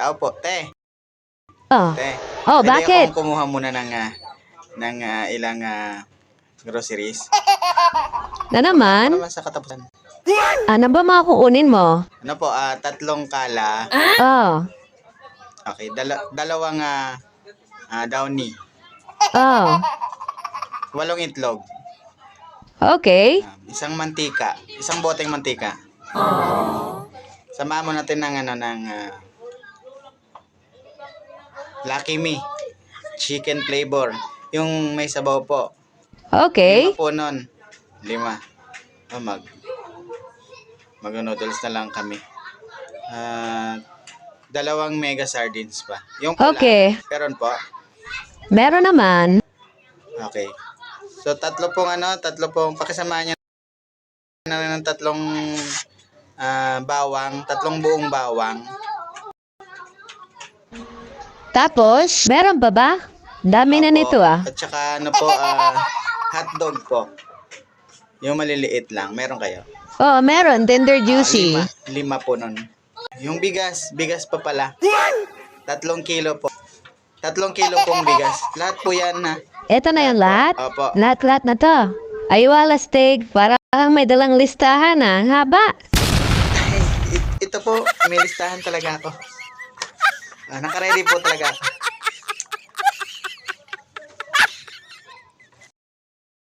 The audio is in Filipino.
Tao po, te. Oh, Te. oh, Pwede bakit? akong kumuha muna ng ilang groceries. Na Ano naman? naman sa katapusan? Ano ba mga kukunin mo? Ano po, 3 kala. Oh, Okay, dalawang downy. oh, 8 itlog. okay. Isang mantika. Isang boteng mantika. Samahan mo natin ng Lucky Me. Chicken flavor. Yung may sabaw po. 5 Okay. po nun. 5. Mag-noodles na lang kami. 2 mega sardines pa. Yung pula. Okay. Meron po. Meron naman. Okay. So, 3 pong pakisamahan niya ng 3 bawang, 3 buong bawang. Tapos, meron pa ba? Dami na Opo. nito ah. At saka hotdog po. Yung maliliit lang. Meron kayo? Oh, meron. Tender juicy. 5 po nun. Yung bigas pa pala. 3 kilo po. 3 kilo pong bigas. Lahat po yan na. Ito na yung lahat? Opo. Lahat-lahat na to. Aywala steak. Para kang may dalang listahan ah. Ang haba. Ito po, may listahan talaga ako. Naka-ready po talaga ako.